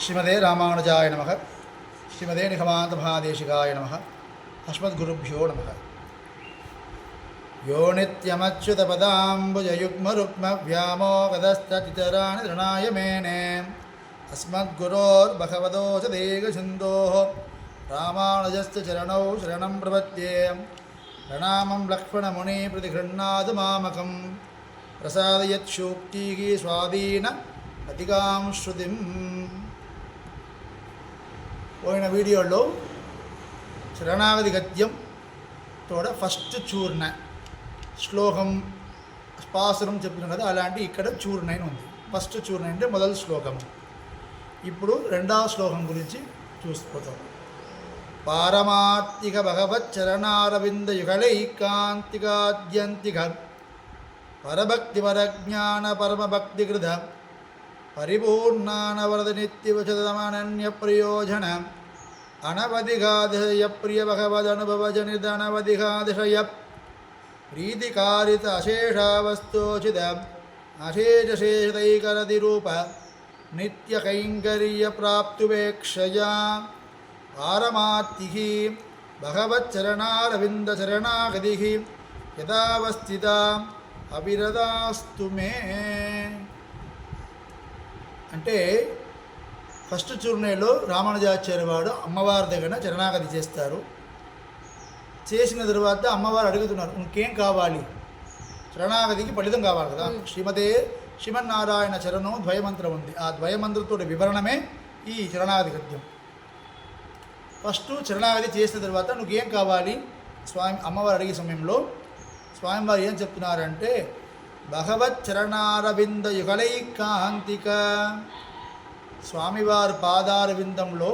श्रीमते रामानुजाय नमः। श्रीमते निगमान्तमहादेशिकाय नमः। अस्मद्गुरुभ्यो नमः। यो नित्यमच्युतपदाम्बुजयुग्मरुक्मव्यामोहतस्ततितराणि तृणाय मेने अस्मद्गुरोर्भगवतोऽस्य देहिकसिन्धोः रामानुजस्य चरणौ शरणं प्रपद्ये। प्रणामं लक्ष्मणमुनिप्रतिगृह्णातु मामकं प्रसादयत्सूक्तिः स्वाधीन अतिगां श्रुतिं। పోయిన వీడియోలో శరణాగతి గద్యం తోడ ఫస్ట్ చూర్ణ శ్లోకం పాసురం చెప్పినాం కదా, అలాంటి ఇక్కడ చూర్ణైన ఉంది. ఫస్ట్ చూర్ణ అంటే మొదటి శ్లోకం. ఇప్పుడు రెండవ శ్లోకం గురించి చూసిపోతాం. పారమాత్తిక భగవత్ చరణారవింద యుగళైకాంతికాద్యంతిక పరభక్తి పరజ్ఞాన పరమభక్తికృత పరిపూర్ణానవరద నిత్యవచదమనన్య ప్రయోజన అనవధిగాదిశయ ప్రియ భగవదనుభవజనిత అనవధిగాదిశయ ప్రీతికారిత అశేషావస్తోచిత అశేషశేషతైకరతి రూప నిత్యకైంకర్య ప్రాప్తుపేక్షయా పారమాత్తిః భగవచ్చరణారవిందచరణాగతిః యథావస్థిత అవిరదాస్తు మే. అంటే ఫస్ట్ చూర్ణేలో రామానుజాచార్య వాడు అమ్మవారి దగ్గర చరణాగతి చేస్తారు. చేసిన తర్వాత అమ్మవారు అడుగుతున్నారు, ఇంకేం కావాలి, చరణాగతికి ఫలితం కావాలి కదా. శ్రీమతే శ్రీమన్నారాయణ చరణం ద్వయమంత్రం ఉంది. ఆ ద్వయమంత్రంతో వివరణమే ఈ చరణాగతి గద్యం. ఫస్ట్ చరణాగతి చేసిన తర్వాత నువ్వేం కావాలి స్వామి అమ్మవారు అడిగే సమయంలో స్వామివారు ఏం చెప్తున్నారంటే, భగవత్ చరణారవింద యుగళైకాంతిక, స్వామివారి పాదారవిందంలో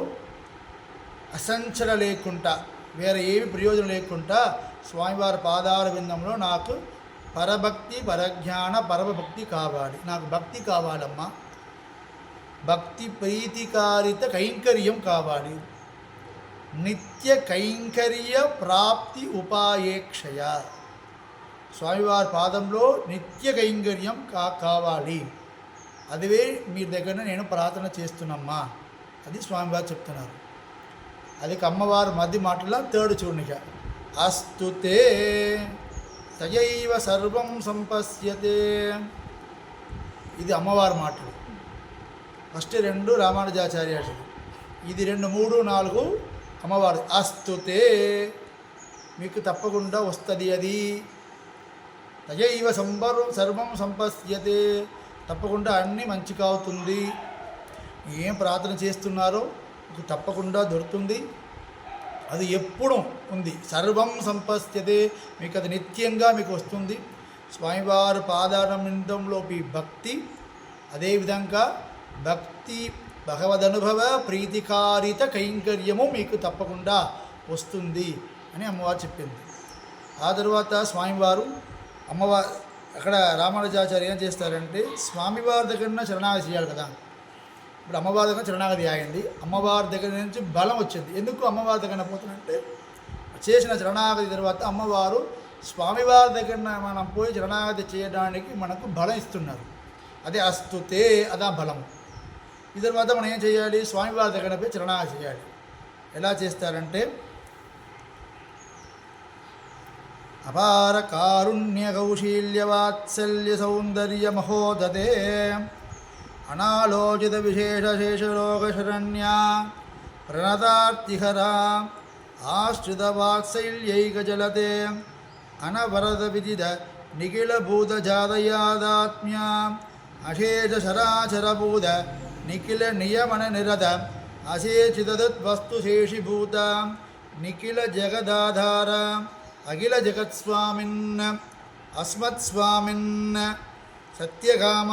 అసంచల లేకుండా వేరే ఏమి ప్రయోజనం లేకుండా స్వామివారి పాదారవిందంలో నాకు పరభక్తి పరజ్ఞాన పరమభక్తి కావాలి. నాకు భక్తి కావాలమ్మా, భక్తి ప్రీతికారిత కైంకర్యం కావాలి, నిత్య కైంకర్య ప్రాప్తి ఉపాయేక్షయ, స్వామివారి పాదంలో నిత్య కైంకర్యం కావాలి. అదివే మీ దగ్గర నేను ప్రార్థన చేస్తున్నమ్మా, అది స్వామివారు చెప్తున్నారు. అది అమ్మవారు మధ్య మాటల థర్డ్ చూర్ణిక. అస్తుతే తయైవ సర్వం సంపశ్యతే, ఇది అమ్మవారి మాటలు. ఫస్ట్ రెండు రామానుజాచార్యుడు, ఇది 2, 3, 4 అమ్మవారు. అస్తుతే మీకు తప్పకుండా వస్తుంది, అది తయైవ సర్వం సంపశ్యతే, తప్పకుండా అన్నీ మంచిగా అవుతుంది. ఏం ప్రార్థన చేస్తున్నారో మీకు తప్పకుండా దొరుకుతుంది. అది ఎప్పుడు ఉంది, సర్వం సంపశ్యతే, మీకు అది నిత్యంగా మీకు వస్తుంది. స్వామివారి పాదారవిందంలో మీ భక్తి, అదేవిధంగా భక్తి భగవదనుభవ ప్రీతికారిత కైంకర్యము మీకు తప్పకుండా వస్తుంది అని అమ్మవారు చెప్పింది. ఆ తర్వాత స్వామివారు అమ్మవారు అక్కడ రామానుజాచార్య ఏం చేస్తారంటే, స్వామివారి దగ్గర శరణాగతి చేయాలి కదా. ఇప్పుడు అమ్మవారి దగ్గర శరణాగతి ఆగింది, అమ్మవారి దగ్గర నుంచి బలం వచ్చింది. ఎందుకు అమ్మవారి దగ్గర పోతున్నంటే, చేసిన శరణాగతి తర్వాత అమ్మవారు స్వామివారి దగ్గర మనం పోయి శరణాగతి చేయడానికి మనకు బలం ఇస్తున్నారు. అదే అస్తుతే, అదా బలం. ఈ తర్వాత మనం ఏం చేయాలి, స్వామివారి దగ్గర పోయి శరణాగతి చేయాలి. ఎలా చేస్తారంటే, అపార కారుణ్య కౌశీల్య వాత్సల్య సౌందర్య మహోదతే అనాలోచిత విశేషశేషలోక శరణ్య ప్రణతార్తిహర ఆశ్రిత వాత్సల్యైక జలతే అనవరద విదిద నిఖిల భూత జాతయాదాత్మ్య అశేష శరాచరభూత నిఖిల నియమన నిరత అశేషితద్వస్తు శేషిభూత నిఖిల జగదాధార అఖిల జగత్స్వామిన్ అస్మత్స్వామిన్ సత్యకామ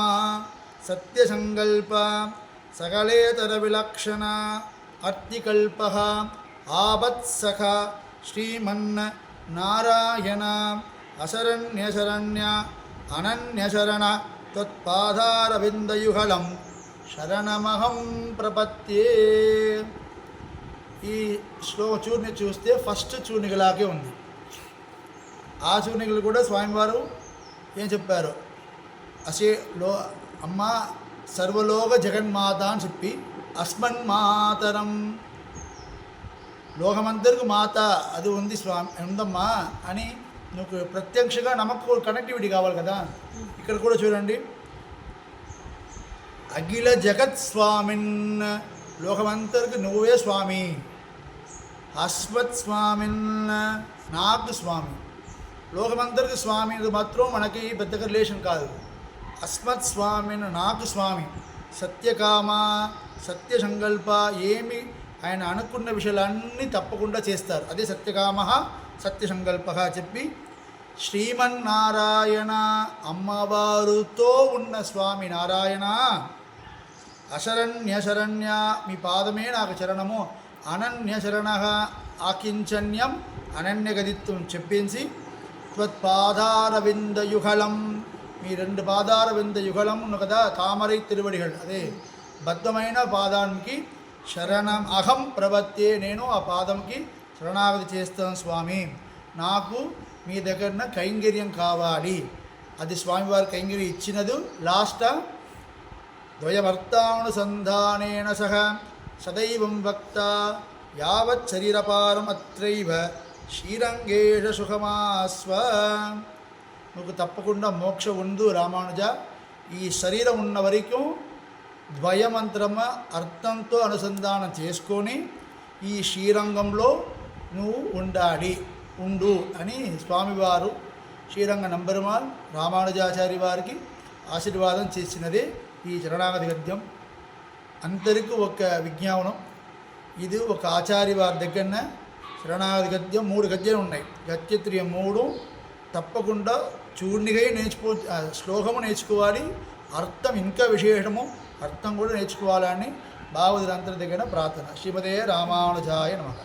సత్యసంకల్ప సకలేతర విలక్షణ అర్తికల్ప ఆపత్సఖ శ్రీమన్ నారాయణ అశరణ్యశరణ్య అనన్యశరణ త్వత్పాదారవిందయుగళం శరణమహం ప్రపత్యే. ఈ చూర్ణి చూస్తే ఫస్ట్ చూర్ణికలాగే ఉంది. ఆ చూర్ణికలు కూడా స్వామివారు ఏం చెప్పారు, అమ్మ సర్వలోక జగన్మాత అని చెప్పి అస్మన్మాతరం, లోకమందరికి మాత అది ఉంది స్వామి ఉందమ్మా అని నువ్వు ప్రత్యక్షంగా నమ్మకం కనెక్టివిటీ కావాలి కదా. ఇక్కడ కూడా చూడండి, అఖిల జగత్ స్వామిన్, లోకమంతరికి నువ్వే స్వామి. అస్మత్ స్వామిన్, నాకు స్వామి. లోకమంతరికి స్వామి మాత్రం మనకి పెద్దగా రిలేషన్ కాదు. అస్మత్ స్వామిన్, నాకు స్వామి. సత్యకామ, సత్య సంకల్ప, ఏమి ఆయన అనుకున్న విషయాలన్నీ తప్పకుండా చేస్తారు. అదే సత్యకామ సత్య సంకల్ప చెప్పి, శ్రీమన్నారాయణ, అమ్మవారుతో ఉన్న స్వామి నారాయణ. అశరణ్య శరణ్య, మీ పాదమే నాకు చరణము. అనన్య శరణ, ఆకించన్యం అనన్యగదిత్వం చెప్పించి, త్వత్పాదారవింద యుగళం, మీ 2 పాదారవింద యుగళం ఉన్న కదా తామరై తిరువడిகள், అదే బద్ధమైన పాదానికి శరణం అహం ప్రవత్తే, నేను ఆ పాదంకి శరణాగతి చేస్తాను స్వామి. నాకు మీ దగ్గర కైంకర్యం కావాలి. అది స్వామివారి కైంకర్యం ఇచ్చినది లాస్ట్. ద్వయమర్థానుసంధానేన సహ సదైవం వక్త యావత్ శరీరపారం అత్రైవ శ్రీరంగేష సుఖమాస్వ. నువ్వు తప్పకుండా మోక్ష ఉండు రామానుజ. ఈ శరీరం ఉన్న వరకు ద్వయమంత్రమ అర్థంతో అనుసంధానం చేసుకొని ఈ శ్రీరంగంలో నువ్వు ఉండు అని స్వామివారు శ్రీరంగ నంబరుమాల్ రామానుజాచార్య వారికి ఆశీర్వాదం చేసినదే ఈ శరణాగతి గద్యం. అందరికీ ఒక విజ్ఞాపనం, ఇది ఒక ఆచార్య వారి దగ్గర శరణాగతి గద్యం 3 గద్యాలు ఉన్నాయి. గద్యత్రియం 3 తప్పకుండా చూర్ణిగా శ్లోకము నేర్చుకోవాలి. అర్థం ఇంకా విశేషము, అర్థం కూడా నేర్చుకోవాలని భావదులంతరి దగ్గర ప్రార్థన. శ్రీమతే రామానుజాయ నమః.